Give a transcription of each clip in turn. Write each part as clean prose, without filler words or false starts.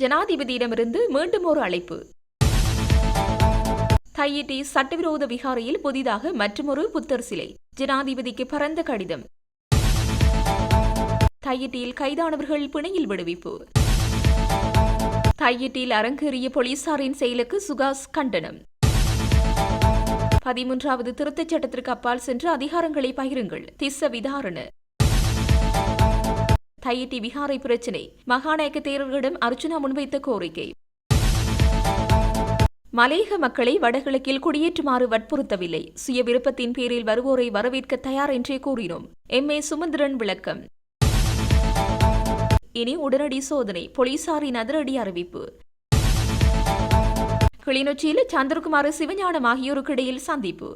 ஜனாதிபதியிடமிருந்து மீண்டும் ஒரு அழைப்பு. தையிட்டி சட்டவிரோத விகாரையில் புதிதாக மற்றுமொரு புத்தர் சிலை. ஜனாதிபதிக்கு பரந்த கடிதம். தையிட்டியில் கைதானவர்கள் பிணையில் விடுவிப்பு. தையிட்டியில் அரங்கேறிய போலீசாரின் செயலுக்கு சுகாஸ் கண்டனம். 13வது திருத்தச் சட்டத்திற்கு அப்பால் சென்று அதிகாரங்களை பகிருங்கள். திஸ்ஸ விதாரண. தையிட்டி விகாரை பிரச்சினை. மகாநாயக்க தேரர்களிடம் அர்ச்சுனா முன்வைத்த கோரிக்கை. மலையக மக்களை வடகிழக்கில் குடியேற்றுமாறு வற்புறுத்தவில்லை. சுய விருப்பத்தின் பேரில் வருவோரை வரவேற்க தயார் என்றே கூறினோம். எம்.ஏ. சுமந்திரன் விளக்கம். இனி உடனடி சோதனை. போலீசாரின் அதிரடி அறிவிப்பு. கிளிநொச்சியில் சந்திரகுமார் சிவஞானம் ஆகியோருக்கு இடையில் சந்திப்பு.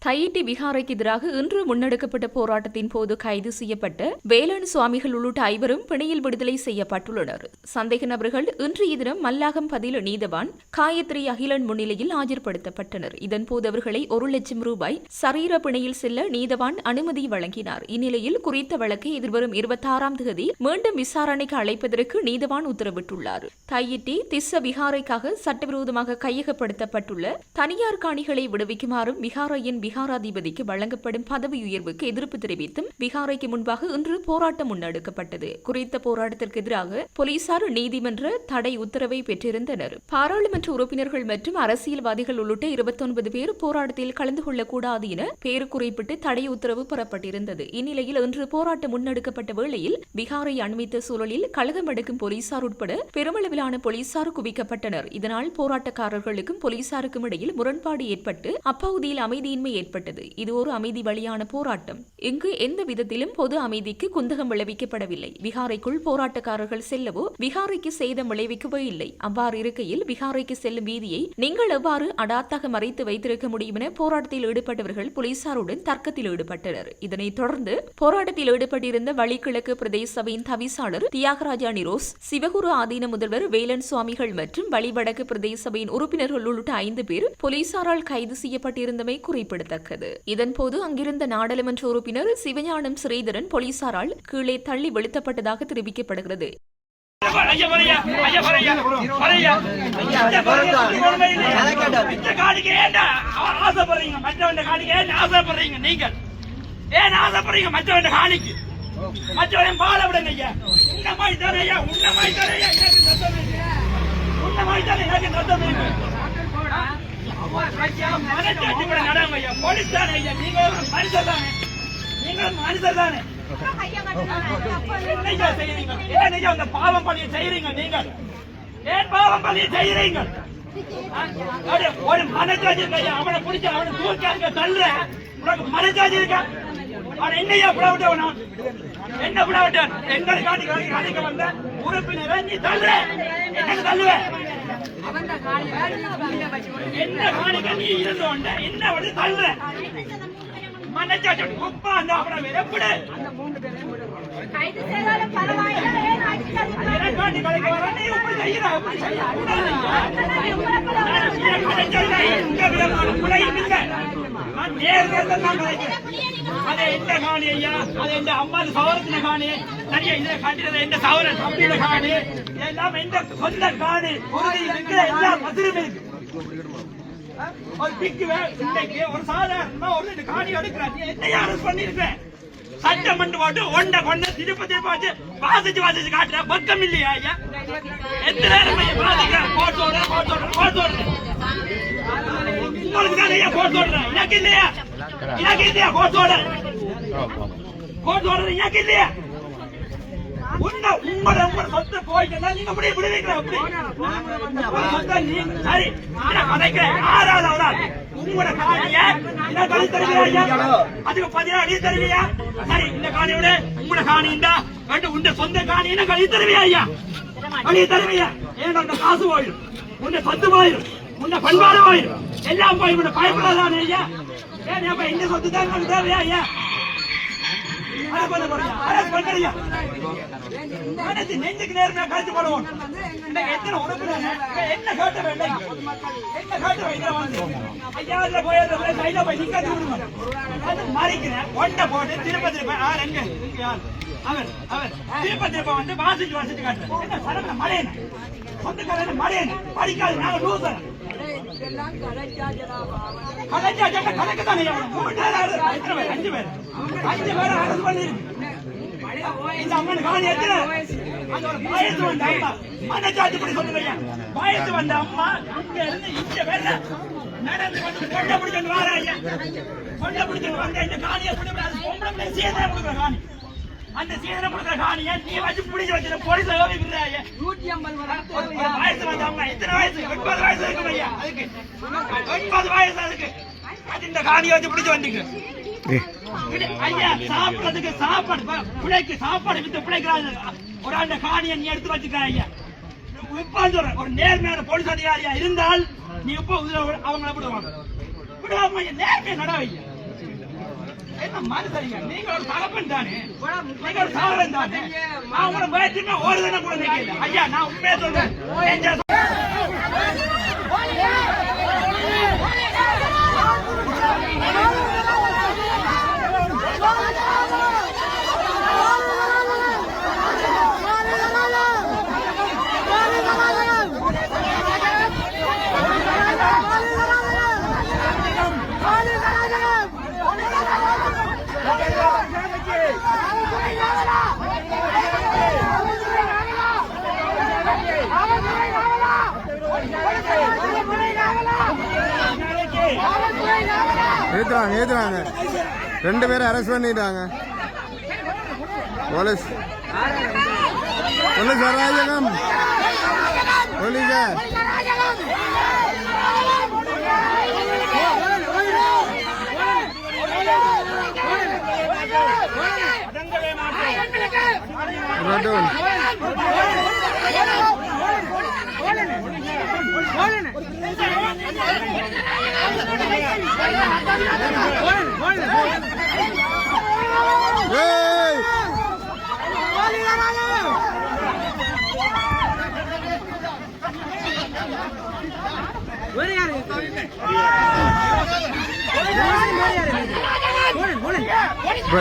தையிட்டி விகாரைக்கு எதிராக இன்று முன்னெடுக்கப்பட்ட போராட்டத்தின் போது கைது செய்யப்பட்ட வேலன் சுவாமிகள் உள்ளிட்ட 5 பிணையில் விடுதலை செய்யப்பட்டுள்ளனர். சந்தேக நபர்கள் இன்றைய தினம் மல்லாகம் பதில நீதவான் காயத்ரி அகிலன் முன்னிலையில் ஆஜர்படுத்தப்பட்டனர். இதன்போது அவர்களை 1 லட்சம் ரூபாய் சரீர பிணையில் செல்ல நீதவான் அனுமதி வழங்கினார். இந்நிலையில் குறித்த வழக்கை எதிர்வரும் 26ஆம் தேதி மீண்டும் விசாரணைக்கு அழைப்பதற்கு நீதவான் உத்தரவிட்டுள்ளார். தையிட்டி திஸ்ஸ விகாரைக்காக சட்டவிரோதமாக கையகப்படுத்தப்பட்டுள்ள தனியார் காணிகளை விடுவிக்குமாறும் விகாரையின் விகாராதிபதிக்கு வழங்கப்படும் பதவி உயர்வுக்கு எதிர்ப்பு தெரிவித்தும் விகாரைக்கு முன்பாக இன்று போராட்டம் முன்னெடுக்கப்பட்டது. குறித்த போராட்டத்திற்கு எதிராக போலீசார் நீதிமன்ற தடை உத்தரவை பெற்றிருந்தனர். பாராளுமன்ற உறுப்பினர்கள் மற்றும் அரசியல்வாதிகள் உள்ளிட்ட 29 பேர் போராட்டத்தில் கலந்து கொள்ளக்கூடாது என பேர் குறிப்பிட்டு தடை உத்தரவு பெறப்பட்டிருந்தது. இந்நிலையில் இன்று போராட்டம் முன்னெடுக்கப்பட்ட வேளையில் விகாரை அண்மித்த சூழலில் கலகம் எடுக்கும் போலீசார் உட்பட பெருமளவிலான போலீசார் குவிக்கப்பட்டனர். இதனால் போராட்டக்காரர்களுக்கும் போலீசாருக்கும் இடையில் முரண்பாடு ஏற்பட்டு அப்பகுதியில் அமைதியின்மை ஏற்பட்டது. இது ஒரு அமைதி வழியான போராட்டம். இங்கு எந்த விதத்திலும் பொது அமைதிக்கு குந்தகம் விளைவிக்கப்படவில்லை. விகாரைக்குள் போராட்டக்காரர்கள் செல்லவோ விகாரைக்கு சேதம் விளைவிக்கவோ இல்லை. அவ்வாறு இருக்கையில் விகாரைக்கு செல்லும் வீதியை நீங்கள் எவ்வாறு அடாத்தாக மறைத்து வைத்திருக்க முடியும் என போராட்டத்தில் ஈடுபட்டவர்கள் போலீசாருடன் தர்க்கத்தில் ஈடுபட்டனர். இதனைத் தொடர்ந்து போராட்டத்தில் ஈடுபட்டிருந்த வழிக்கிழக்கு பிரதேச சபையின் தவிசாளர் தியாகராஜா நிரோஸ், சிவகுரு ஆதீன முதல்வர் வேலன் சுவாமிகள் மற்றும் வழிவடக்கு பிரதேச சபையின் உறுப்பினர்கள் உள்ளிட்ட 5 பேர் போலீசாரால் கைது செய்யப்பட்டிருந்தமை குறிப்பிடத்தக்கது. இதன்போது அங்கிருந்த நாடாளுமன்ற உறுப்பினர் சிவஞானம் ஸ்ரீதரன் போலீசாரால் கீழே தள்ளி வெளுத்தப்பட்டதாக தெரிவிக்கப்படுகிறது. பாவம் பணியை செய்யறீங்க. நீங்கள் ஏன் பாவம் பணியை செய்யறீங்க? ஒரு மனசாட்சி இருக்க, அவனை பிடிச்ச அவனை தூக்கி தள்ளுற உனக்கு மனசாட்சி இருக்க? அவன் என்னையா புடவிட்டவனா? என்ன புடவிட்டான்? எங்களை காட்டி காணிக்க வந்த உறுப்பினரை நீ தள்ளுற. என்ன தள்ளுவ? என்ன காணிக்க நீ இருந்தோண்ட என்ன வந்து தள்ளுற? மனச்சாட்சி குப்பா அந்த அவனை எப்படி ஒரு சாதாரணமா ஒரு காணி எடுக்கிறான். என்ன யாரும் பண்ணிருக்கேன் சட்டமன்ற போட்டு ஒன்றை கொண்டு திருப்பதி பார்த்து வாசிச்சு காட்டுற பக்கம் இல்லையா ஐயா? எத்தனை நேரம் போட்டோட உங்களுக்கு தான் ஐயா போட்டோடுறேன். எனக்கு இல்லையா? எனக்கு இல்லையா போட்டோட எனக்கு இல்லையா? உங்களோட சொத்து போயிட்டு நீங்க முடிய விடுவீங்களா? சரி ஆறாவது உங்களோட காணிய தருவியா? அதுக்கு 16 அடி தருவியா? சரி இந்த காணியோட உங்களோட காணிண்டா உண்ட சொந்த காணின்னு கழி தருவியா ஐயா? கழி தருவியா? ஏன்னா உங்க காசு போயிடும், உன்ன சொத்து போயிடும், உன்ன பண்பாடு போயிடும், எல்லாம் போய் உன்ன பயப்படாதானே ஐயா? ஏன் அப்ப இந்த சொத்து தான் தேவையா ஐயா? நெஞ்சுக்கு நேர்மையா கழிச்சு போடுவோம். எத்தனை உறுப்பினர் என்ன கேட்ட வேண்டாம், என்ன கேட்ட வேண்டாம். ஐயா போய் கையில போய் நிக்க மறிக்கிறேன் ஒன்றை போட்டு திருப்ப எங்க அவர் திருப்ப வந்து வாசிச்சு காட்டுறேன். என்ன சரவண மலையன சொந்தக்காரன மலையன படிக்காது நாங்க லூசர் கலக்கத்தானே 5 பேர் அரசு பண்ணிருக்கு. இந்த அம்மன் காணி எத்தனை அந்த ஒரு வயசு வந்த அம்மா மனச்சாட்சிப்படி சொல்லுங்க. வயசு வந்த அம்மா அங்க இருந்து இங்க வரல நடந்து வந்து கொண்ட பிடிச்சிட்டு வார ஐயா. கொண்ட பிடிச்சிட்டு வந்த இந்த காணியை பொம்பளை சீதனை கொடுக்குற காணி. அந்த சீதனை கொடுக்குற காணியை நீ வச்சு பிடிச்சி வச்சு போலீஸ் விடுறாங்க. 150 வயசு வந்த அம்மா எத்தனை வயசு 80 வயசு இருக்கு ஐயா. அதுக்கு 80 வயசு அதுக்கு அது இந்த காணியை வச்சு பிடிச்சி வந்தீங்க ஐயா. சாப்பிடறதுக்கு சாப்பாடு பிள்ளைக்கு சாப்பாடு வித்து பிள்ளைக்கிறாங்க. ஒரு அந்த காணியை நீ எடுத்து வச்சுக்க ஐயா. இப்ப சொல்றேன் ஒரு நேர்மையான போலீஸ் அதிகாரியா இருந்தால் நீ இப்ப அவங்களை விடுவாங்க. விடாம நேர்மையை நடவைய என்ன மனுஷங்க. நீங்க ஒரு தகப்பன் தானே, நீங்க ஒரு சகோதரன் தானே. அவங்கள பேச்சுன்னா ஒரு தினம் கூட நிக்கல ஐயா. நான் உண்மையா சொல்றேன். ஏத்துறாங்க 2 பேரை அரெஸ்ட் பண்ணிட்டாங்க போலீஸ். அராஜகம் போலீஸ்.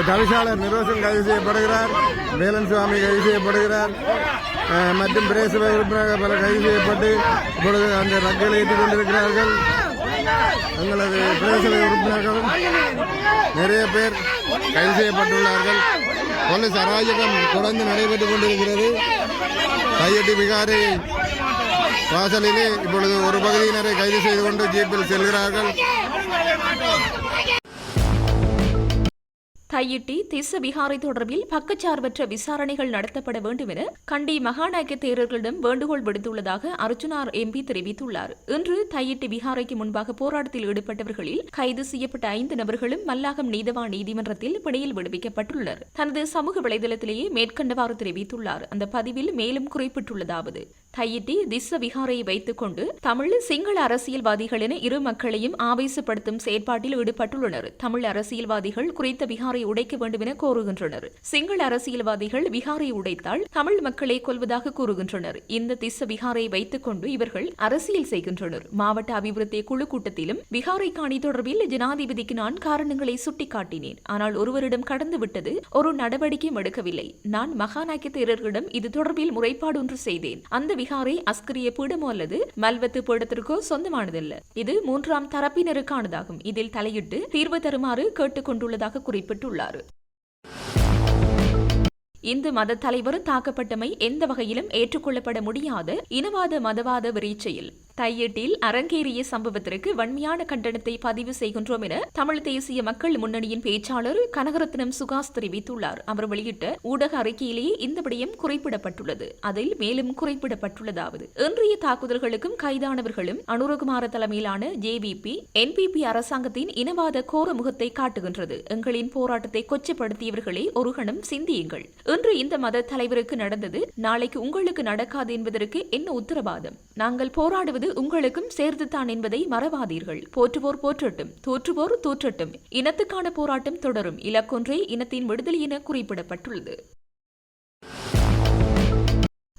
தவிசாளர் நிரோசன் கைது செய்யப்படுகிறார். வேலன் சுவாமி கைது செய்யப்படுகிறார். மற்றும் பிரேசபை உறுப்பினர்கள் பல கைது செய்யப்பட்டு இப்பொழுது அந்த ரக்கையில் ஏற்றிக் கொண்டிருக்கிறார்கள். எங்களது பிரேசபை உறுப்பினர்களும் நிறைய பேர் கைது செய்யப்பட்டுள்ளார்கள். போலீஸ் அராஜகம் தொடர்ந்து நடைபெற்றுக் கொண்டிருக்கிறது. தையட்டி விகாரை வாசலிலே இப்பொழுது ஒரு பகுதியினரை கைது செய்து கொண்டு ஜீப்பில் செல்கிறார்கள். தையிட்டி திஸ்ஸ விகாரை தொடர்பில் பக்கச்சார்பற்ற விசாரணைகள் நடத்தப்பட வேண்டும் என கண்டி மகாநாயக்க தேரர்களிடம் வேண்டுகோள் விடுத்துள்ளதாக அர்ஜுனார் எம்பி தெரிவித்துள்ளார். இன்று தையிட்டி விகாரைக்கு முன்பாக போராட்டத்தில் ஈடுபட்டவர்களில் கைது செய்யப்பட்ட 5 நபர்களும் மல்லாகம் நீதவான் நீதிமன்றத்தில் பிணையில் விடுவிக்கப்பட்டுள்ளனர். தனது சமூக வலைதளத்திலேயே மேற்கண்டவாறு தெரிவித்துள்ளார். அந்த பதிவில் மேலும் குறிப்பிட்டுள்ளதாவது: தையிட்டி திஸ்ஸ விகாரையை வைத்துக் கொண்டு தமிழ் சிங்கள அரசியல்வாதிகள் என இரு மக்களையும் ஆவேசப்படுத்தும் செயற்பாட்டில் ஈடுபட்டுள்ளனர். தமிழ் அரசியல்வாதிகள் குறித்த விகாரை உடைக்க வேண்டும் என கோருகின்றனர். சிங்கள அரசியல்வாதிகள் விகாரை உடைத்தால் தமிழ் மக்களை கொல்வதாக கூறுகின்றனர். இந்த திஸ்ஸ விகாரை வைத்துக் கொண்டு இவர்கள் அரசியல் செய்கின்றனர். மாவட்ட அபிவிருத்தி குழு கூட்டத்திலும் விகாரை காணி தொடர்பில் ஜனாதிபதிக்கு நான் காரணங்களை சுட்டிக்காட்டினேன். ஆனால் ஒருவரிடம் கடந்துவிட்டது, ஒரு நடவடிக்கையும் எடுக்கவில்லை. நான் மகாநாயக்க தேரர்களிடம் இது தொடர்பில் முறைப்பாடு ஒன்று செய்தேன். அந்த விகாரை அஸ்கரிய பீடமோ அல்லது மல்வத்து பீடத்திற்கோ சொந்தமானதல்ல. இது 3ஆம் தரப்பினருக்கானதாகும். இதில் தலையிட்டு தீர்வு தருமாறு கேட்டுக் கொண்டுள்ளதாக குறிப்பிட்டுள்ளார். இந்து மத தலைவர் தாக்கப்பட்டமை எந்த வகையிலும் ஏற்றுக்கொள்ளப்பட முடியாத இனவாத மதவாத விரீச்சையில் தையிட்டில் அரங்கேறிய சம்பவத்திற்கு வன்மையான கண்டனத்தை பதிவு செய்கின்றோம் என தமிழ் தேசிய மக்கள் முன்னணியின் பேச்சாளர் கனகரத்னம் சுகாஸ் தெரிவித்துள்ளார். அவர் வெளியிட்ட ஊடக அறிக்கையிலேயே இந்த விடயம் குறிப்பிடப்பட்டுள்ளது. அதில் மேலும் குறிப்பிடப்பட்டுள்ளதாவது: இன்றைய தாக்குதல்களுக்கும் கைதானவர்களும் அனுரகுமார தலைமையிலான JVP NPP அரசாங்கத்தின் இனவாத கோர முகத்தை காட்டுகின்றது. எங்களின் போராட்டத்தை கொச்சப்படுத்தியவர்களே ஒரு கணம் சிந்தியுங்கள். இன்று இந்த மத தலைவருக்கு நடந்தது நாளைக்கு உங்களுக்கு நடக்காது என்பதற்கு என்ன உத்தரவாதம்? நாங்கள் போராடுவது உங்களுக்கும் சேர்த்துத்தான் என்பதை மறவாதீர்கள். போற்றுவோர் போற்றட்டும், தோற்றுவோர் தோற்றட்டும். இனத்துக்கான போராட்டம் தொடரும். இலக்கொன்றே இனத்தின் விடுதலை என குறிப்பிடப்பட்டுள்ளது.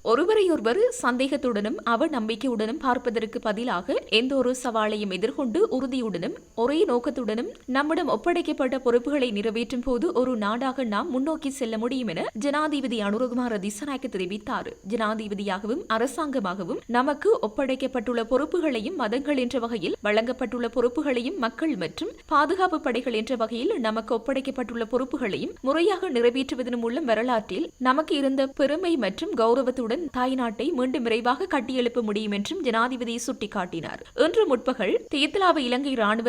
ஒருவரை ஒன்றையொருவர் சந்தேகத்துடனும் அவநம்பிக்கையுடனும் பார்ப்பதற்கு பதிலாக எந்த ஒரு சவாலையும் எதிர்கொண்டு உறுதியுடனும் ஒரே நோக்கத்துடனும் நம்மிடம் ஒப்படைக்கப்பட்ட பொறுப்புகளை நிறைவேற்றும் போது ஒரு நாடாக நாம் முன்னோக்கி செல்ல முடியும் என ஜனாதிபதி அனுரகுமார திசாநாயக்க தெரிவித்தார். ஜனாதிபதியாகவும் அரசாங்கமாகவும் நமக்கு ஒப்படைக்கப்பட்டுள்ள பொறுப்புகளையும் மதங்கள் என்ற வகையில் வழங்கப்பட்டுள்ள பொறுப்புகளையும் மக்கள் மற்றும் பாதுகாப்பு படைகள் என்ற வகையில் நமக்கு ஒப்படைக்கப்பட்டுள்ள பொறுப்புகளையும் முறையாக நிறைவேற்றுவதன் மூலம் வரலாற்றில் நமக்கு இருந்த பெருமை மற்றும் கௌரவத்துடன் தாய்நாட்டை மீண்டும் விரைவாக கட்டியெழுப்ப முடியும் என்றும் ஜனாதிபதி சுட்டிக்காட்டினார். இன்று முற்பகல் தேத்தலாவ இலங்கை ராணுவ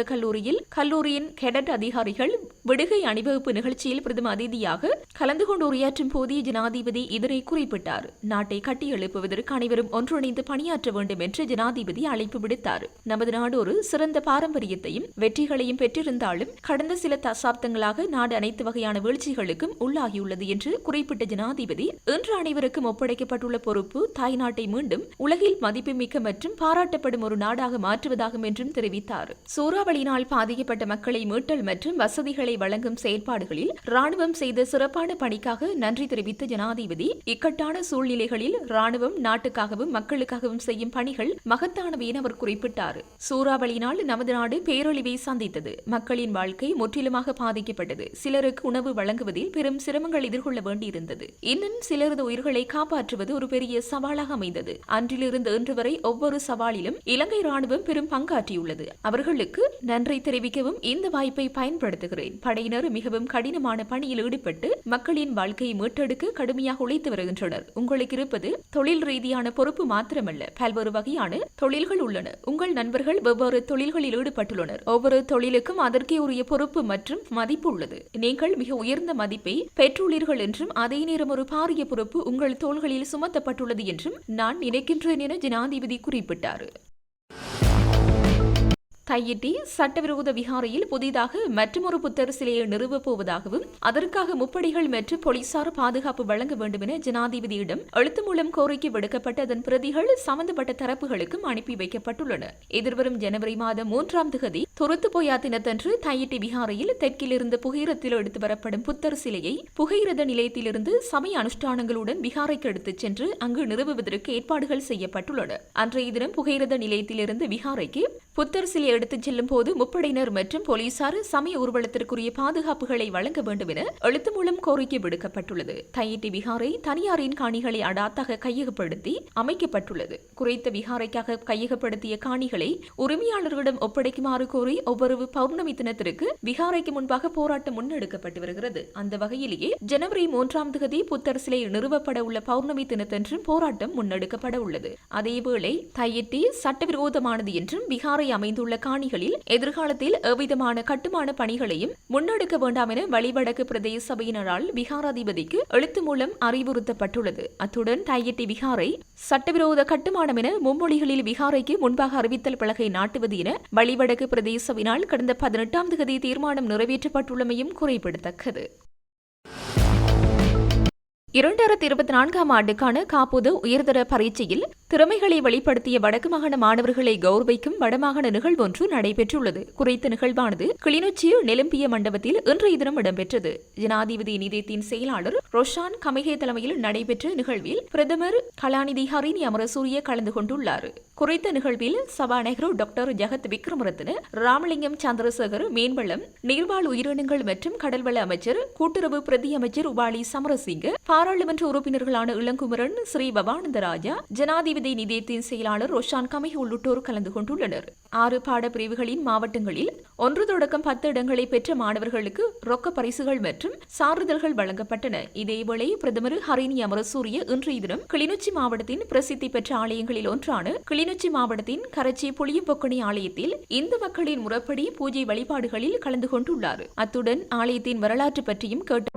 கல்லூரியின் கேடட் அதிகாரிகள் விடுகை அணிவகுப்பு நிகழ்ச்சியில் பிரதம அதிதியாக கலந்து கொண்டு உரையாற்றும் போதிய ஜனாதிபதி இதனை குறிப்பிட்டார். நாட்டை கட்டியெழுப்புவதற்கு அனைவரும் ஒன்றிணைந்து பணியாற்ற வேண்டும் என்று ஜனாதிபதி அழைப்பு விடுத்தார். நமது நாடு ஒரு சிறந்த பாரம்பரியத்தையும் வெற்றிகளையும் பெற்றிருந்தாலும் கடந்த சில தசாப்தங்களாக நாடு அனைத்து வகையான வீழ்ச்சிகளுக்கும் உள்ளாகியுள்ளது என்று குறிப்பிட்ட ஜனாதிபதி இன்று அனைவருக்கும் ஒப்படைக்கப்பட்டுள்ள பொறுப்பு தாய்நாட்டை மீண்டும் உலகில் மதிப்புமிக்க மற்றும் பாராட்டப்படும் ஒரு நாடாக மாற்றுவதாகும் என்றும் தெரிவித்தார். சூறாவளியினால் பாதிக்கப்பட்ட மக்களை மீட்டல் மற்றும் வசதிகளை வழங்கும் செயல்பாடுகளில் ராணுவம் செய்த சிறப்பான பணிக்காக நன்றி தெரிவித்த ஜனாதிபதி இக்கட்டான சூழ்நிலைகளில் ராணுவம் நாட்டுக்காகவும் மக்களுக்காகவும் செய்யும் பணிகள் மகத்தானவை என அவர் குறிப்பிட்டார். சூறாவளியினால் நமது நாடு பேரழிவை சந்தித்தது. மக்களின் வாழ்க்கை முற்றிலுமாக பாதிக்கப்பட்டது. சிலருக்கு உணவு வழங்குவதில் பெரும் சிரமங்கள் எதிர்கொள்ள வேண்டியிருந்தது. இன்னும் சிலரது உயிர்களை காப்பாற்றுவது ஒரு பெரிய சவாலாக அமைந்தது. அன்றிலிருந்து இன்று வரை ஒவ்வொரு சவாலிலும் இலங்கை ராணுவம் பெரும் பங்காற்றியுள்ளது. அவர்களுக்கு நன்றி தெரிவிக்கவும் இந்த வாய்ப்பை பயன்படுத்துகிறேன். படையினர் மிகவும் கடினமான பணியில் ஈடுபட்டு மக்களின் வாழ்க்கையை மீட்டெடுக்க கடுமையாக உழைத்து வருகின்றனர். உங்களுக்கு இருப்பது தொழில் ரீதியான பொறுப்பு மாத்திரமல்ல, பல்வேறு வகையான தொழில்கள் உள்ளன. உங்கள் நண்பர்கள் வெவ்வேறு தொழில்களில் ஈடுபட்டுள்ளனர். ஒவ்வொரு தொழிலுக்கும் அதற்கே உரிய பொறுப்பு மற்றும் மதிப்பு உள்ளது. நீங்கள் மிக உயர்ந்த மதிப்பை பெற்றுள்ளீர்கள் என்றும் அதே நேரம் ஒரு பாரிய பொறுப்பு உங்கள் தோள்களில் சுமத்தப்பட்டுள்ளது என்றும் நான் நினைக்கின்றேன் என ஜனாதிபதி குறிப்பிட்டார். தையிட்டி சட்டவிரோத விகாரையில் புதிதாக மற்றொரு புத்தர் சிலையை நிறுவப் போவதாகவும் அதற்காக முப்படைகள் மற்றும் போலீசார் பாதுகாப்பு வழங்க வேண்டும் என ஜனாதிபதியிடம் எழுத்து மூலம் கோரிக்கை விடுக்கப்பட்ட அதன் பிரதிகள் சம்பந்தப்பட்ட தரப்புகளுக்கும் அனுப்பி வைக்கப்பட்டுள்ளன. எதிர்வரும் ஜனவரி மாதம் 3ஆம் தேதி தொருத்துப்போயா தினத்தன்று தையிட்டி விகாரையில் தெற்கிலிருந்து புகையிரத்தில் எடுத்து வரப்படும் புத்தர் சிலையை புகையிரத நிலையத்திலிருந்து சமய அனுஷ்டானங்களுடன் விகாரைக்கு எடுத்துச் சென்று அங்கு நிறுவுவதற்கு ஏற்பாடுகள் செய்யப்பட்டுள்ளன. அன்றைய தினம் புகையிரத நிலையத்திலிருந்து விகாரைக்கு புத்தர் சிலை எடுத்துச் செல்லும் போது முப்படையினர் மற்றும் போலீசார் சமய ஊர்வலத்திற்குரிய பாதுகாப்புகளை வழங்க வேண்டும் என எழுத்து மூலம் கோரிக்கை விடுக்கப்பட்டுள்ளது. தையிட்டி விகாரை தனியாரின் காணிகளை அடாத்தாக கையகப்படுத்தி அமைக்கப்பட்டுள்ளது. குறித்த விகாரைக்காக கையகப்படுத்திய காணிகளை உரிமையாளர்களிடம் ஒப்படைக்குமாறு கோரி ஒவ்வொரு பௌர்ணமி தினத்திற்கு விகாரைக்கு முன்பாக போராட்டம் முன்னெடுக்கப்பட்டு வருகிறது. அந்த வகையிலேயே ஜனவரி 3ஆம் தேதி புத்தர் சிலை நிறுவப்பட உள்ள பௌர்ணமி தினத்தன்று போராட்டம் முன்னெடுக்கப்பட உள்ளது. அதேவேளை தையிட்டி சட்டவிரோதமானது என்றும் விகாரை அமைந்துள்ள காணிகளில் எதிர்காலத்தில் எவ்விதமான கட்டுமான பணிகளையும் முன்னெடுக்க வேண்டாம் என வலிவடக்கு பிரதேச சபையினரால் விகாராதிபதிக்கு எழுத்து மூலம் அறிவுறுத்தப்பட்டுள்ளது. அத்துடன் தையிட்டி விகாரை சட்டவிரோத கட்டுமானம் என மும்மொழிகளில் விகாரைக்கு முன்பாக அறிவித்தல் பலகை நாட்டுவது என வலிவடக்கு பிரதேச சபையினால் கடந்த 18ஆம் தேதி தீர்மானம் நிறைவேற்றப்பட்டுள்ளமையும் குறிப்பிடத்தக்கது. 2024ஆம் ஆண்டுக்கான காப்போது உயர்தர பரீட்சையில் திறமைகளை வெளிப்படுத்திய வடக்கு மாகாண மாணவர்களை கௌரவிக்கும் வடமாகாண நிகழ்வு ஒன்று நடைபெற்றுள்ளது. குறித்த நிகழ்வானது கிளிநொச்சி நெலும்பிய மண்டபத்தில் இன்றைய தினம் இடம்பெற்றது. ஜனாதிபதி நிதியத்தின் செயலாளர் ரோஷான் கமிகே தலைமையில் நடைபெற்ற நிகழ்வில் பிரதமர் கலாநிதி ஹரிணி அமரசூரிய கலந்து கொண்டுள்ளார். குறித்த நிகழ்வில் சபாநாயகர் டாக்டர் ஜெகத் விக்ரமரத்ன, ராமலிங்கம் சந்திரசேகர், மீன்வளம் நீர்வாழ் உயிரினங்கள் மற்றும் கடல்வள அமைச்சர், கூட்டுறவு பிரதி அமைச்சர் உபாலி சமரசிங்க, பாராளுமன்ற உறுப்பினர்களான இளங்குமரன், ஸ்ரீ பவானந்தராஜா, ஜனாதிபதி நிதியத்தின் செயலாளர் ரோஷான் கமிகே உள்ளிட்டோர் கலந்து கொண்டுள்ளனர். 6 பாடப்பிரிவுகளின் மாவட்டங்களில் 1 தொடக்கம் 10 இடங்களை பெற்ற மாணவர்களுக்கு ரொக்க பரிசுகள் மற்றும் சான்றிதழ்கள் வழங்கப்பட்டன. இதேவேளை பிரதமர் ஹரிணி அமரசூரிய இன்றைய தினம் கிளிநொச்சி மாவட்டத்தின் பிரசித்தி பெற்ற ஆலயங்களில் ஒன்றான கிளிநொச்சி மாவட்டத்தின் கரச்சி புளியம்பொக்கணி ஆலயத்தில் இந்து மக்களின் முறைப்படி பூஜை வழிபாடுகளில் கலந்து கொண்டுள்ளார். அத்துடன் ஆலயத்தின் வரலாற்று பற்றியும் கேட்டு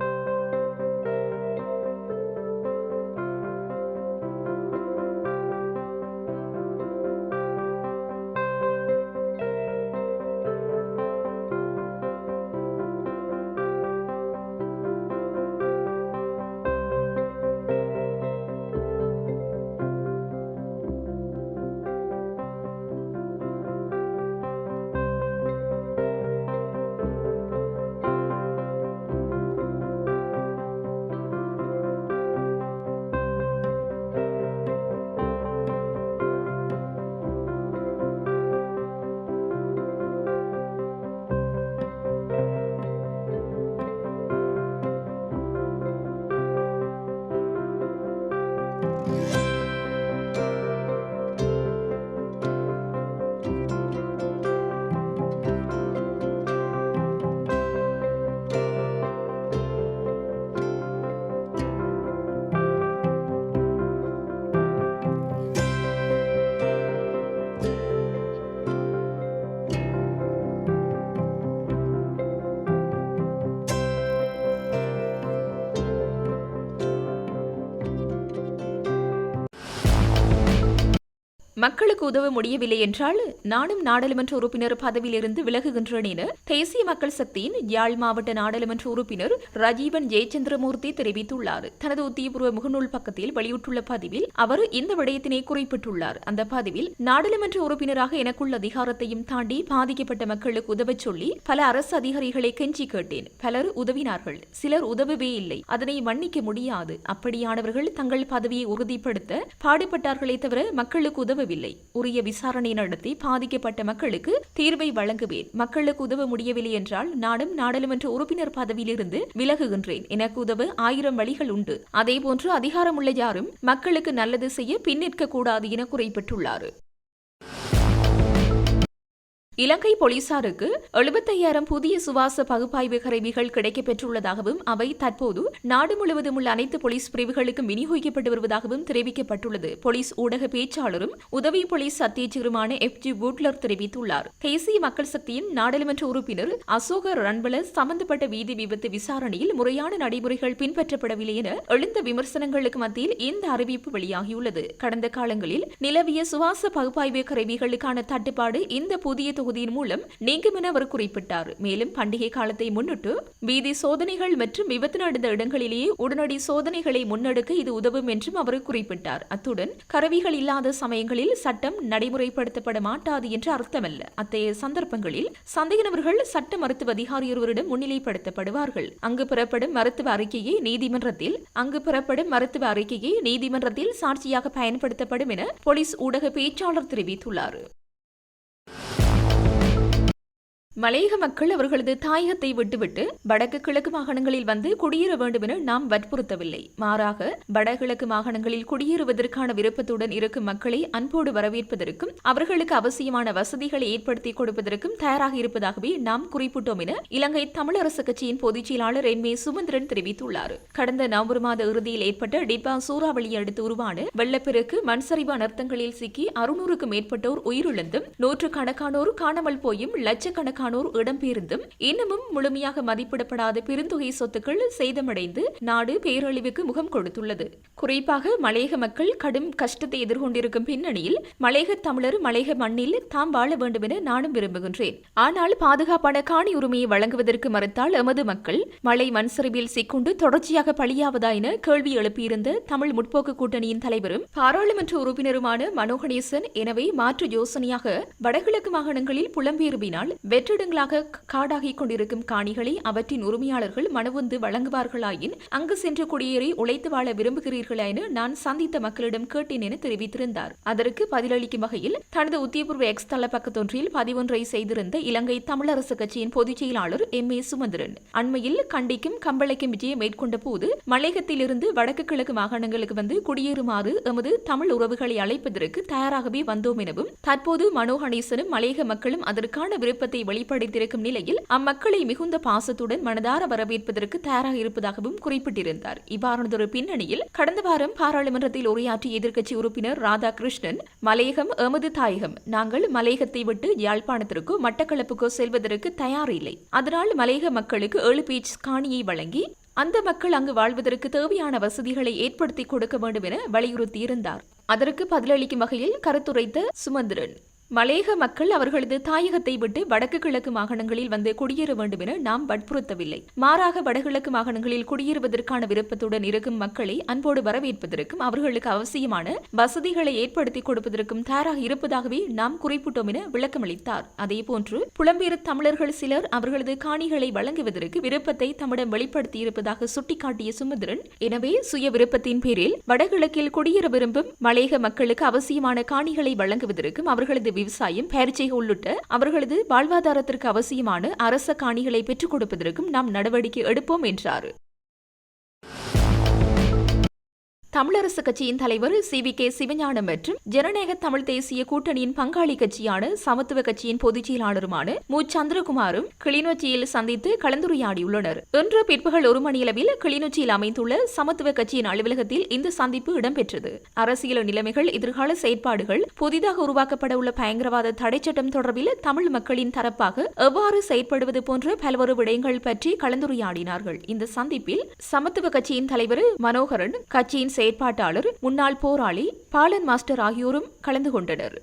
மக்களுக்கு உதவ முடியவில்லை என்றால் நானும் நாடாளுமன்ற உறுப்பினர் பதவியிலிருந்து விலகுகின்றேன் என தேசிய மக்கள் சக்தியின் யாழ் மாவட்ட நாடாளுமன்ற உறுப்பினர் ரஜீவன் ஜெயச்சந்திரமூர்த்தி தெரிவித்துள்ளார். தனது உத்தியபூர்வ முகநூல் பக்கத்தில் வெளியிட்டுள்ள பதிவில் அவர் இந்த விடயத்தினை குறிப்பிட்டுள்ளார். அந்த பதிவில் நாடாளுமன்ற உறுப்பினராக எனக்குள்ள அதிகாரத்தையும் தாண்டி பாதிக்கப்பட்ட மக்களுக்கு உதவச் சொல்லி பல அரசு அதிகாரிகளை கெஞ்சி கேட்டேன். பலர் உதவினார்கள், சிலர் உதவவே இல்லை. அதனை மன்னிக்க முடியாது. அப்படியானவர்கள் தங்கள் பதவியை உறுதிப்படுத்த பாடுபட்டார்களே தவிர மக்களுக்கு உதவவில்லை. உரிய விசாரணை நடத்தி பாதிக்கப்பட்ட மக்களுக்கு தீர்வை வழங்குவேன். மக்களுக்கு உதவ முடியவில்லை என்றால் நானும் நாடாளுமன்ற உறுப்பினர் பதவியிலிருந்து விலகுகின்றேன். எனக்கு உதவ 1000 வழிகள் உண்டு. அதேபோன்று அதிகாரமுள்ள யாரும் மக்களுக்கு நல்லது செய்ய பின்னிற்க கூடாது என குறிப்பிட்டுள்ளார். இலங்கை போலீசாருக்கு 75,000 புதிய சுவாச பகுப்பாய்வு கருவிகள் கிடைக்கப்பெற்றுள்ளதாகவும் அவை தற்போது நாடு முழுவதும் உள்ள அனைத்து போலீஸ் பிரிவுகளுக்கும் விநியோகிக்கப்பட்டு வருவதாகவும் தெரிவிக்கப்பட்டுள்ளது. போலீஸ் ஊடக பேச்சாளரும் உதவி போலீஸ் அத்தியட்சகருமான FG வூட்லர் தெரிவித்துள்ளார். தேசிய மக்கள் சக்தியின் நாடாளுமன்ற உறுப்பினர் அசோக ரன்பல சம்பந்தப்பட்ட வீதி விபத்து விசாரணையில் முறையான நடைமுறைகள் பின்பற்றப்படவில்லை என எழுந்த விமர்சனங்களுக்கு மத்தியில் இந்த அறிவிப்பு வெளியாகியுள்ளது. கடந்த காலங்களில் நிலவிய சுவாச பகுப்பாய்வு கருவிகளுக்கான தட்டுப்பாடு இந்த புதிய தொகுதியின் மூலம் நீங்கும் என அவர் குறிப்பிட்டார். மேலும் பண்டிகை காலத்தை முன்னிட்டு வீதி சோதனைகள் மற்றும் விபத்து நடந்த இடங்களிலேயே உடனடி சோதனைகளை முன்னெடுக்க இது உதவும் என்றும் அவர் குறிப்பிட்டார். அத்துடன் கருவிகள் இல்லாத சமயங்களில் சட்டம் நடைமுறைப்படுத்தப்பட மாட்டாது என்று அர்த்தமல்ல. அத்தகைய சந்தர்ப்பங்களில் சந்தேக நபர்கள் சட்ட மருத்துவ அதிகாரி ஒருவரிடம் முன்னிலைப்படுத்தப்படுவார்கள். அங்கு பெறப்படும் மருத்துவ அறிக்கையை நீதிமன்றத்தில் சாட்சியாக பயன்படுத்தப்படும் என போலீஸ் ஊடக பேச்சாளர் தெரிவித்துள்ளார். மலையக மக்கள் அவர்களது தாயகத்தை விட்டுவிட்டு வடக்கு கிழக்கு மாகாணங்களில் வந்து குடியேற வேண்டும் என நாம் வற்புறுத்தவில்லை. மாறாக வடகிழக்கு மாகாணங்களில் குடியேறுவதற்கான விருப்பத்துடன் இருக்கும் மக்களை அன்போடு வரவேற்பதற்கும் அவர்களுக்கு அவசியமான வசதிகளை ஏற்படுத்தி கொடுப்பதற்கும் தயாராக இருப்பதாகவே நாம் குறிப்பிட்டோம் என இலங்கை தமிழரசு கட்சியின் பொதுச் செயலாளர் MA சுமந்திரன் தெரிவித்துள்ளார். கடந்த நவம்பர் மாத இறுதியில் ஏற்பட்ட டிப்பா சூறாவளியை அடுத்து உருவான வெள்ளப்பெருக்கு மண்சரிவு அனர்த்தங்களில் சிக்கி 600க்கும் மேற்பட்டோர் உயிரிழந்தும் 100கணக்கானோர் காணாமல் போயும் லட்சக்கணக்கான இடம்பெயர்ந்தும் இன்னமும் முழுமையாக மதிப்பிடப்படாத பெருந்தொகை சொத்துக்கள் சேதமடைந்து நாடு பேரழிவுக்கு முகம் கொடுத்துள்ளது. குறிப்பாக மலையக மக்கள் கடும் கஷ்டத்தை எதிர்கொண்டிருக்கும் பின்னணியில் மலையக தமிழர் மலையக மண்ணில் தாம் வாழ வேண்டும் என நானும் விரும்புகின்றேன். ஆனால் பாதுகாப்பான காணி உரிமையை வழங்குவதற்கு மறுத்தால் எமது மக்கள் மழை மண்சரிவில் சிக்குண்டு தொடர்ச்சியாக பலியாவதா என கேள்வி எழுப்பியிருந்த தமிழ் முற்போக்கு கூட்டணியின் தலைவரும் பாராளுமன்ற உறுப்பினருமான மனோ கணேசன், எனவே மாற்று யோசனையாக வடகிழக்கு மாகாணங்களில் புலம்பெயர்வினால் வெற்றிடங்களாக காடாகிக் கொண்டிருக்கும் காணிகளை அவற்றின் உரிமையாளர்கள் மனவுந்து வழங்குவார்களாயின் அங்கு சென்று குடியேறி உழைத்து வாழ விரும்புகிறீர்களா என நான் சந்தித்த மக்களிடம் கேட்டேன் என தெரிவித்திருந்தார். அதற்கு பதிலளிக்கும் வகையில் தனது உத்தியபூர்வ எக்ஸ் தள பக்கத்தொன்றில் பதிவொன்றை செய்திருந்த இலங்கை தமிழரசு கட்சியின் பொதுச் செயலாளர் MA சுமந்திரன், அண்மையில் கண்டிக்கும் கம்பளைக்கும் விஜயம் மேற்கொண்ட போது மலையகத்திலிருந்து வடக்கு கிழக்கு மாகாணங்களுக்கு வந்து குடியேறுமாறு எமது தமிழ் உறவுகளை அழைப்பதற்கு தயாராகவே வந்தோம் எனவும் தற்போது மனோ கணேசனும் மலையக மக்களும் அதற்கான விருப்பத்தை வெளிப்படுத்தியிருக்கும் நிலையில் அம்மக்களை மிகுந்த பாசத்துடன் மனதார வரவேற்பதற்கு தயாராக இருப்பதாகவும் குறிப்பிட்டிருந்தார். இவ்வாறானதொரு பின்னணியில் கடந்த வாரம் பாராளுமன்றத்தில் உரையாற்றிய எதிர்க்கட்சி உறுப்பினர் ராதாகிருஷ்ணன், மலையகம் எமது தாயகம், நாங்கள் மலையகத்தை விட்டு யாழ்ப்பாணத்திற்கோ மட்டக்களப்புக்கோ செல்வதற்கு தயாரில்லை. அதனால் மலையக மக்களுக்கு 7 பேச் காணியை வழங்கி அந்த மக்கள் அங்கு வாழ்வதற்கு தேவையான வசதிகளை ஏற்படுத்தி கொடுக்க வேண்டும் என வலியுறுத்தியிருந்தார். அதற்கு பதிலளிக்கும் வகையில் கருத்துரைத்த சுமந்திரன், மலையக மக்கள் அவர்களது தாயகத்தை விட்டு வடக்கு கிழக்கு மாகாணங்களில் வந்து குடியேற வேண்டும் என நாம் வற்புறுத்தவில்லை. மாறாக வடகிழக்கு மாகாணங்களில் குடியேறுவதற்கான விருப்பத்துடன் இருக்கும் மக்களை அன்போடு வரவேற்பதற்கும் அவர்களுக்கு அவசியமான வசதிகளை ஏற்படுத்தி கொடுப்பதற்கும் தயாராக இருப்பதாகவே நாம் குறிப்பிட்டோம் என விளக்கமளித்தார். அதேபோன்று புலம்பெயர் தமிழர்கள் சிலர் அவர்களது காணிகளை வழங்குவதற்கு விருப்பத்தை தம்மிடம் வெளிப்படுத்தியிருப்பதாக சுட்டிக்காட்டிய சுமந்திரன், எனவே சுய விருப்பத்தின் பேரில் வடகிழக்கில் குடியேற விரும்பும் மலையக மக்களுக்கு அவசியமான காணிகளை வழங்குவதற்கும் அவர்களது விவசாயம், பயிற்சிகை உள்ளிட்ட அவர்களது வாழ்வாதாரத்திற்கு அவசியமான அரச காணிகளை பெற்றுக் கொடுப்பதற்கும் நாம் நடவடிக்கை எடுப்போம் என்றார். தமிழரசு கட்சியின் தலைவர் CVK சிவஞானம் மற்றும் ஜனநாயக தமிழ் தேசிய கூட்டணியின் பங்காளி கட்சியான சமத்துவ கட்சியின் பொதுச் செயலாளருமான மு. சந்திரகுமாரும் கிளிநொச்சியில் சந்தித்து கலந்துரையாடியுள்ளனர். இன்று பிற்பகல் 1 மணியளவில் கிளிநொச்சியில் அமைந்துள்ள சமத்துவ கட்சியின் அலுவலகத்தில் இந்த சந்திப்பு இடம்பெற்றது. அரசியல் நிலைமைகள், எதிர்கால செயற்பாடுகள், புதிதாக உருவாக்கப்பட உள்ள பயங்கரவாத தடைச்சட்டம் தொடர்பில் தமிழ் மக்களின் தரப்பாக எவ்வாறு செயற்படுவது போன்ற பல்வேறு விடயங்கள் பற்றி கலந்துரையாடினார்கள். இந்த சந்திப்பில் சமத்துவ கட்சியின் தலைவர் மனோகரன், கட்சியின் செயற்பாட்டாளர், முன்னாள் போராளி பாலன் மாஸ்டர் ஆகியோரும் கலந்து கொண்டனர்.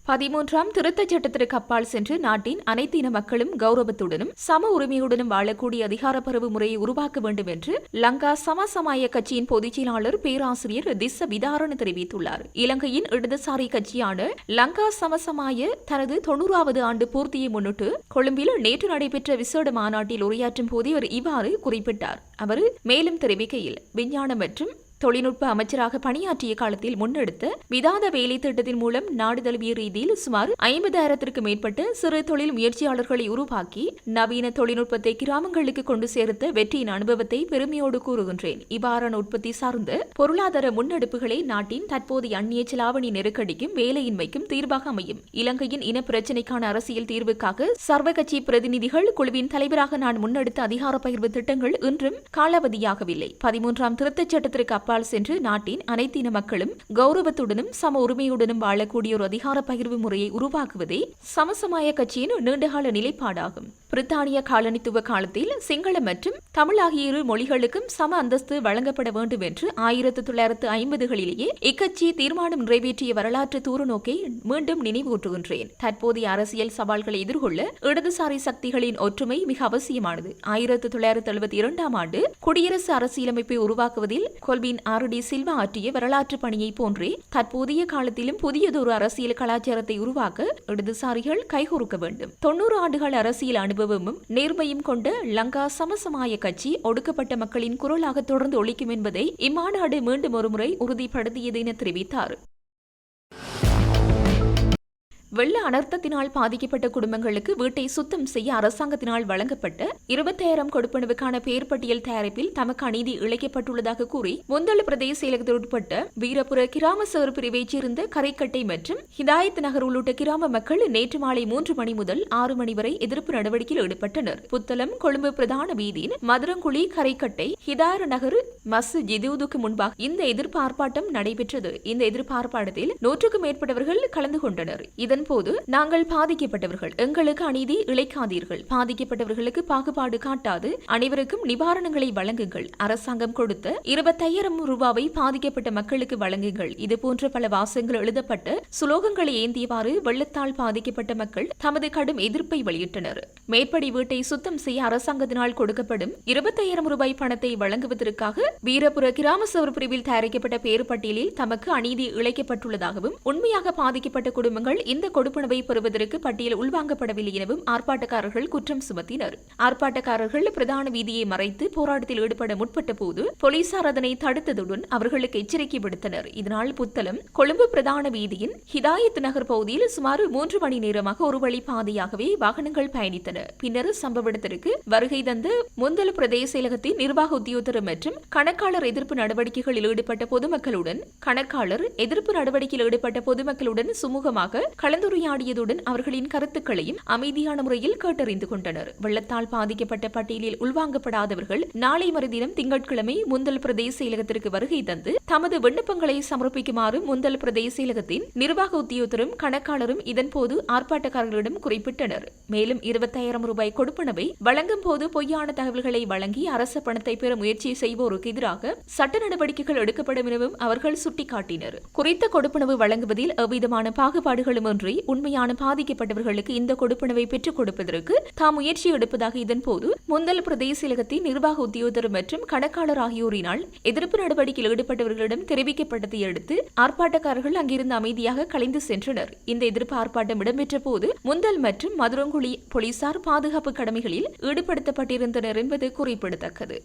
13ஆம் திருத்தச் சட்டத்திற்கு அப்பால் சென்று நாட்டின் அனைத்து இன மக்களும் கௌரவத்துடனும் சம உரிமையுடனும் வாழக்கூடிய அதிகாரப்பரவு முறையை உருவாக்க வேண்டும் என்று லங்கா சமசமாய கட்சியின் பொதுச் செயலாளர் பேராசிரியர் திஸ்ஸ விதாரண தெரிவித்துள்ளார். இலங்கையின் இடதுசாரி கட்சியான லங்கா சமசமாய தனது 90வது ஆண்டு பூர்த்தியை முன்னிட்டு கொழும்பில் நேற்று நடைபெற்ற விசேட மாநாட்டில் உரையாற்றும் போது அவர் இவ்வாறு குறிப்பிட்டார். அவர் மேலும் தெரிவிக்கையில், விஞ்ஞானம் மற்றும் தொழில்நுட்ப அமைச்சராக பணியாற்றிய காலத்தில் முன்னெடுத்த விதாத வேலை திட்டத்தின் மூலம் நாடு தழுவிய ரீதியில் சுமார் 50,000க்கும் மேற்பட்ட சிறு தொழில் முயற்சியாளர்களை உருவாக்கி நவீன தொழில்நுட்பத்தை கிராமங்களுக்கு கொண்டு சேர்த்த வெற்றியின் அனுபவத்தை பெருமையோடு கூறுகின்றேன். இவ்வாறான உற்பத்தி சார்ந்த பொருளாதார முன்னெடுப்புகளை நாட்டின் தற்போதைய அந்நிய செலாவணி நெருக்கடிக்கும் வேலையின்மைக்கும் தீர்வாக அமையும். இலங்கையின் இன பிரச்சினைக்கான அரசியல் தீர்வுக்காக சர்வ கட்சி பிரதிநிதிகள் குழுவின் தலைவராக நான் முன்னெடுத்த அதிகார பகிர்வு திட்டங்கள் இன்றும் காலாவதியாகவில்லை. 13ஆம் திருத்தச் சட்டத்திற்கு அப்பால் சென்று நாட்டின் அனைத்து இன மக்களும் கௌரவத்துடனும் சம உரிமையுடனும் வாழக்கூடிய ஒரு அதிகார பகிர்வு முறையை உருவாக்குவதே சமசமாய கட்சியின் நீண்டகால நிலைப்பாடாகும். பிரித்தானிய காலனித்துவ காலத்தில் சிங்கள மற்றும் தமிழ் ஆகிய இரு மொழிகளுக்கும் சம அந்தஸ்து வழங்கப்பட வேண்டும் என்று 1950களிலேயே இக்கட்சி தீர்மானம் நிறைவேற்றிய வரலாற்று தூரநோக்கை மீண்டும் நினைவூட்டுகின்றேன். தற்போதைய அரசியல் சவால்களை எதிர்கொள்ள இடதுசாரி சக்திகளின் ஒற்றுமை மிக அவசியமானது. 1972ஆம் ஆண்டு குடியரசு அரசியலமைப்பை உருவாக்குவதில் கொல்வின் ஆர்.டி. சில்வா ஆற்றிய வரலாற்று பணியை போன்றே தற்போதைய காலத்திலும் புதியதொரு அரசியல் கலாச்சாரத்தை உருவாக்க இடதுசாரிகள் கைகோர்க்க வேண்டும். 90 ஆண்டுகள் அரசியல் அனுபவமும் நேர்மையும் கொண்ட லங்கா சமசமாய கட்சி ஒடுக்கப்பட்ட மக்களின் குரலாக தொடர்ந்து ஒலிக்கும் என்பதை இம்மாநாடு மீண்டும் ஒருமுறை உறுதிப்படுத்தியது என தெரிவித்தார். வெள்ள அனர்த்தத்தினால் பாதிக்கப்பட்ட குடும்பங்களுக்கு வீட்டை சுத்தம் செய்ய அரசாங்கத்தினால் வழங்கப்பட்ட 20,000 கொடுப்பனவுக்கான பெயர் பட்டியல் தயாரிப்பில் தமக்கு அநீதி இழைக்கப்பட்டுள்ளதாக கூறி முந்தள பிரதேச செயலகத்திற்குட்பட்ட வீரபுர கிராம சேவை பிரிவைச் சேர்ந்த கரைக்கட்டை மற்றும் ஹிதாயத் நகர் உள்ளிட்ட கிராம மக்கள் நேற்று மாலை 3 மணி முதல் 6 மணி வரை எதிர்ப்பு நடவடிக்கையில் ஈடுபட்டனர். புத்தளம் கொழும்பு பிரதான வீதியின் மதுரங்குழி கரைக்கட்டை ஹிதாயத் நகர் மஸ்ஜிதுக்கு முன்பாக இந்த எதிர்ப்பு ஆர்ப்பாட்டம் நடைபெற்றது. இந்த எதிர்ப்பு ஆர்ப்பாட்டத்தில் 100க்கும் மேற்பட்டவர்கள் கலந்து கொண்டனர். போது நாங்கள் பாதிக்கப்பட்டவர்கள், எங்களுக்கு அநீதி இழைக்காதீர்கள், பாதிக்கப்பட்டவர்களுக்கு பாகுபாடு காட்டாது அனைவருக்கும் நிவாரணங்களை வழங்குங்கள், அரசாங்கம் கொடுத்த 25,000 ரூபாவை பாதிக்கப்பட்ட மக்களுக்கு வழங்குங்கள், இதுபோன்ற பல வாசகங்கள் எழுதப்பட்ட சுலோகங்களை ஏந்தியவாறு வெள்ளத்தால் பாதிக்கப்பட்ட மக்கள் தமது கடும் எதிர்ப்பை வெளியிட்டனர். மேற்படி வீட்டை சுத்தம் செய்ய அரசாங்கத்தினால் கொடுக்கப்படும் 25,000 ரூபாய் பணத்தை வழங்குவதற்காக வீரபுர கிராம சேவை பிரிவில் தயாரிக்கப்பட்ட பெயர் பட்டியலில் தமக்கு அநீதி இழைக்கப்பட்டுள்ளதாகவும் உண்மையாக பாதிக்கப்பட்ட குடும்பங்கள் இந்த கொடுப்பனவை பெறுவதற்கு பட்டியல் உள்வாங்கப்படவில்லை எனவும் ஆர்ப்பாட்டக்காரர்கள் குற்றம் சுமத்தினர். ஆர்ப்பாட்டக்காரர்கள் பிரதான வீதியை மறைத்து போராட்டத்தில் ஈடுபட முற்பட்ட போது போலீசார் அதனை தடுத்ததுடன் அவர்களுக்கு எச்சரிக்கை விடுத்தனர். இதனால் புத்தளம் கொழும்பு பிரதான வீதியின் ஹிதாயத் நகர் பகுதியில் சுமார் 3 மணி நேரமாக ஒரு வழி பாதையாகவே வாகனங்கள் பயணித்தன. பின்னர் சம்பவ இடத்திற்கு வருகை தந்த முந்தள பிரதேச செயலகத்தின் நிர்வாக உத்தியோகத்தர் மற்றும் கணக்காளர் எதிர்ப்பு நடவடிக்கைகளில் ஈடுபட்ட பொதுமக்களுடன் சுமூகமாக கலந்துரையாடியதுடன் அவர்களின் கருத்துக்களையும் அமைதியான முறையில் கேட்டறிந்து கொண்டனர். வெள்ளத்தால் பாதிக்கப்பட்ட பட்டியலில் உள்வாங்கப்படாதவர்கள் நாளை மறுதினம் திங்கட்கிழமை முந்தல் பிரதேச செயலகத்திற்கு வருகை தந்து தமது விண்ணப்பங்களை சமர்ப்பிக்குமாறு முந்தல் பிரதேச செயலகத்தின் நிர்வாக உத்தியோகத்தரும் கணக்காளரும் இதன்போது ஆர்ப்பாட்டக்காரர்களிடம் குறிப்பிட்டனர். மேலும் 25,000 ரூபாய் கொடுப்பனவை வழங்கும் போது பொய்யான தகவல்களை வழங்கி அரச பணத்தை பெற முயற்சி செய்வோருக்கு எதிராக சட்ட நடவடிக்கைகள் எடுக்கப்படும் எனவும் அவர்கள் சுட்டிக்காட்டினர். குறித்த கொடுப்பனவு வழங்குவதில் எவ்விதமான பாகுபாடுகளும் உண்மையான பாதிக்கப்பட்டவர்களுக்கு இந்த கொடுப்பனவை பெற்றுக் கொடுப்பதற்கு தாம் முயற்சி எடுப்பதாக இதன்போது முந்தல் பிரதேச செயலகத்தின் நிர்வாக உத்தியோகத்தர் மற்றும் கணக்காளர் ஆகியோரினால் எதிர்ப்பு நடவடிக்கையில் ஈடுபட்டவர்களிடம் தெரிவிக்கப்பட்டதை அடுத்து ஆர்ப்பாட்டக்காரர்கள் அங்கிருந்து அமைதியாக கலைந்து சென்றனர். இந்த எதிர்ப்பு ஆர்ப்பாட்டம் இடம்பெற்ற போது முந்தல் மற்றும் மதுரங்குழி போலீசார் பாதுகாப்பு கடமைகளில் ஈடுபடுத்தப்பட்டிருந்தனர் என்பது குறிப்பிடத்தக்கது.